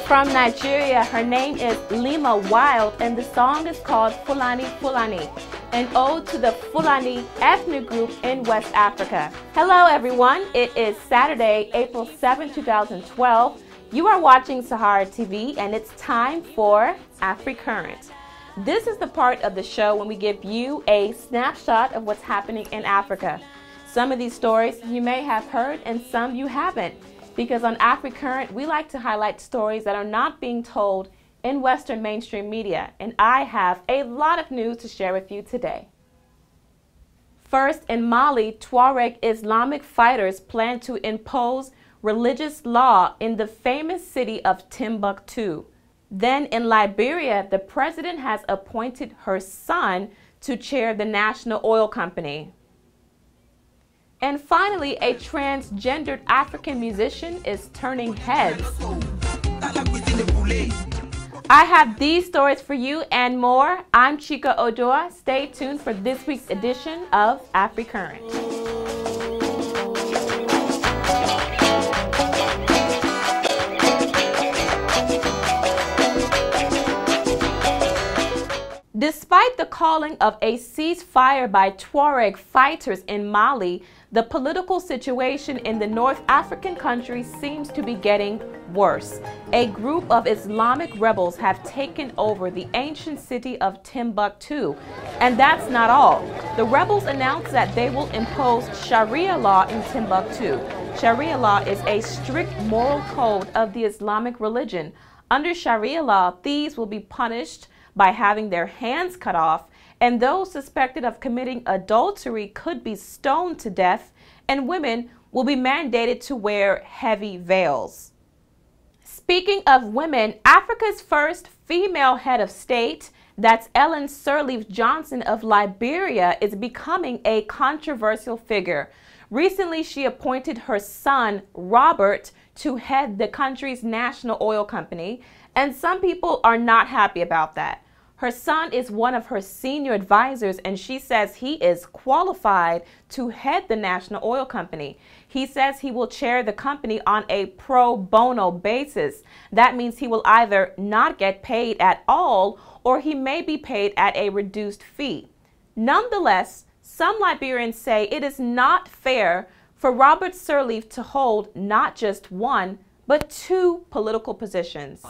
From Nigeria, her name is Lima Wild, and the song is called Fulani Fulani, an ode to the Fulani ethnic group in West Africa. Hello everyone, it is Saturday, April 7, 2012. You are watching Sahara TV and it's time for AfriCurrent. This is the part of the show when we give you a snapshot of what's happening in Africa. Some of these stories you may have heard and some you haven't, because on AfriCurrent we like to highlight stories that are not being told in Western mainstream media, and I have a lot of news to share with you today. First, in Mali, Tuareg Islamic fighters plan to impose religious law in the famous city of Timbuktu. Then in Liberia, the president has appointed her son to chair the national oil company. And finally, a transgendered African musician is turning heads. I have these stories for you and more. I'm Chika Oduah. Stay tuned for this week's edition of AfriCurrent. Despite the calling of a ceasefire by Tuareg fighters in Mali, the political situation in the North African country seems to be getting worse. A group of Islamic rebels have taken over the ancient city of Timbuktu. And that's not all. The rebels announced that they will impose Sharia law in Timbuktu. Sharia law is a strict moral code of the Islamic religion. Under Sharia law, thieves will be punished by having their hands cut off, and those suspected of committing adultery could be stoned to death, and women will be mandated to wear heavy veils. Speaking of women, Africa's first female head of state, that's Ellen Sirleaf Johnson of Liberia, is becoming a controversial figure. Recently, she appointed her son, Robert, to head the country's national oil company, and some people are not happy about that. Her son is one of her senior advisors, and she says he is qualified to head the national oil company. He says he will chair the company on a pro bono basis. That means he will either not get paid at all, or he may be paid at a reduced fee. Nonetheless, some Liberians say it is not fair for Robert Sirleaf to hold not just one, but two political positions.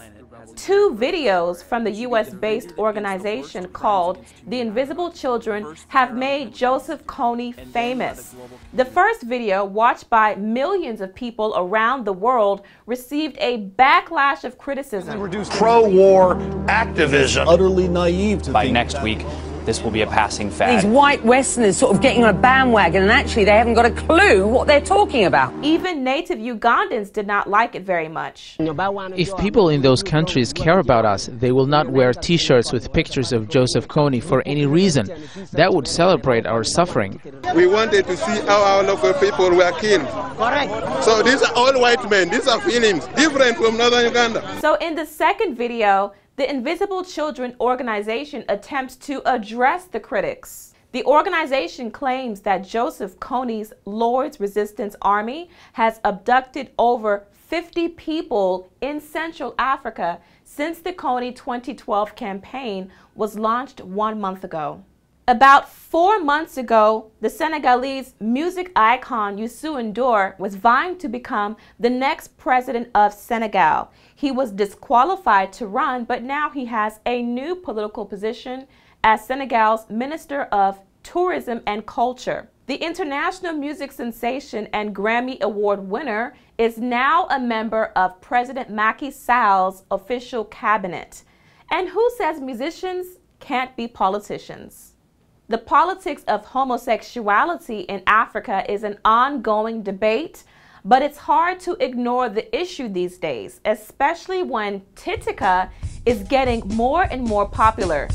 Two videos from the US-based organization called The Invisible Children have made Joseph Kony famous. The first video, watched by millions of people around the world, received a backlash of criticism. Pro-war activism. Utterly naive to By think next week, this will be a passing fad. These white Westerners sort of getting on a bandwagon, and actually they haven't got a clue what they're talking about. Even native Ugandans did not like it very much. If people in those countries care about us, they will not wear t-shirts with pictures of Joseph Kony for any reason. That would celebrate our suffering. We wanted to see how our local people were killed. Correct. So these are all white men. These are feelings different from northern Uganda. So in the second video, the Invisible Children organization attempts to address the critics. The organization claims that Joseph Kony's Lord's Resistance Army has abducted over 50 people in Central Africa since the Kony 2012 campaign was launched 1 month ago. About 4 months ago, the Senegalese music icon Youssou N'Dour was vying to become the next president of Senegal. He was disqualified to run, but now he has a new political position as Senegal's Minister of Tourism and Culture. The international music sensation and Grammy Award winner is now a member of President Macky Sall's official cabinet. And who says musicians can't be politicians? The politics of homosexuality in Africa is an ongoing debate, but it's hard to ignore the issue these days, especially when Chika is getting more and more popular.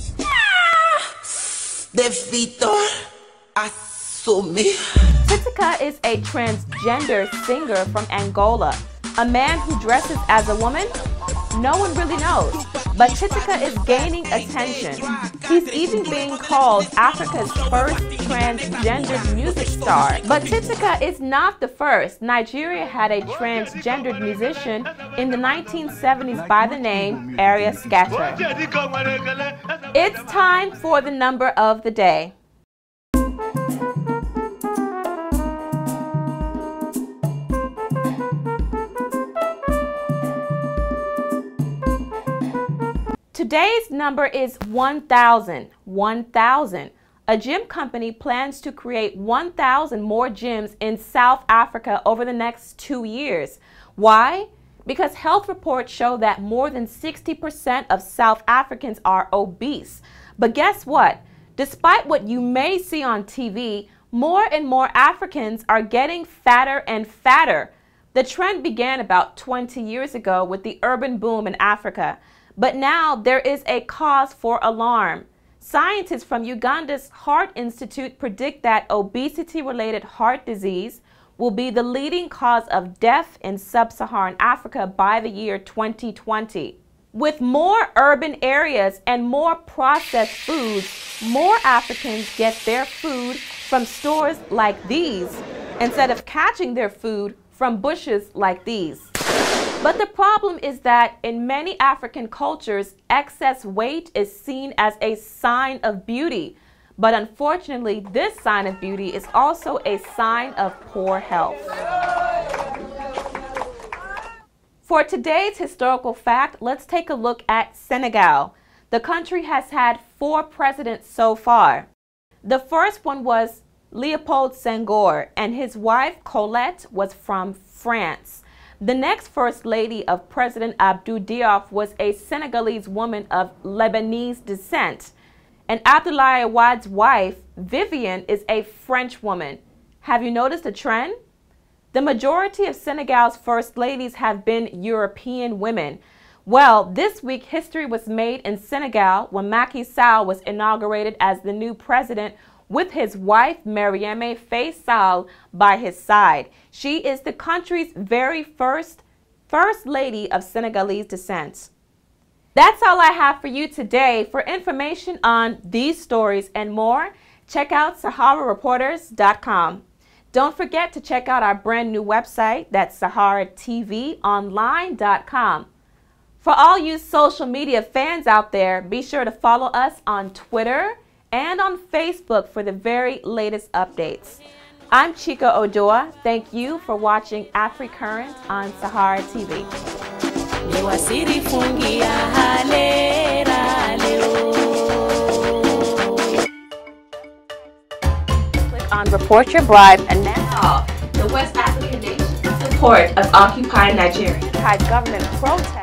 Chika is a transgender singer from Angola. A man who dresses as a woman? No one really knows. But Chika is gaining attention. He's even being called Africa's first transgendered music star. But Chika is not the first. Nigeria had a transgendered musician in the 1970s by the name Area Scatter. It's time for the number of the day. Today's number is 1,000. 1,000. A gym company plans to create 1,000 more gyms in South Africa over the next 2 years. Why? Because health reports show that more than 60% of South Africans are obese. But guess what? Despite what you may see on TV, more and more Africans are getting fatter and fatter. The trend began about 20 years ago with the urban boom in Africa. But now there is a cause for alarm. Scientists from Uganda's Heart Institute predict that obesity-related heart disease will be the leading cause of death in sub-Saharan Africa by the year 2020. With more urban areas and more processed foods, more Africans get their food from stores like these instead of catching their food from bushes like these. But the problem is that in many African cultures, excess weight is seen as a sign of beauty. But unfortunately, this sign of beauty is also a sign of poor health. For today's historical fact, let's take a look at Senegal. The country has had 4 presidents so far. The first one was Léopold Senghor, and his wife Colette was from France. The next First Lady of President Abdou Diouf was a Senegalese woman of Lebanese descent. And Abdoulaye Wade's wife, Viviane, is a French woman. Have you noticed a trend? The majority of Senegal's First Ladies have been European women. Well, this week history was made in Senegal when Macky Sall was inaugurated as the new president with his wife, Marième Faye Sall, by his side. She is the country's very first Lady of Senegalese descent. That's all I have for you today. For information on these stories and more, check out SaharaReporters.com. Don't forget to check out our brand new website, that's SaharaTVOnline.com. For all you social media fans out there, be sure to follow us on Twitter and on Facebook for the very latest updates. I'm Chika Oduah. Thank you for watching AfriCurrent on Sahara TV. Click on Report Your Bribe, and now the West African nation support of occupied Nigeria. Government protest.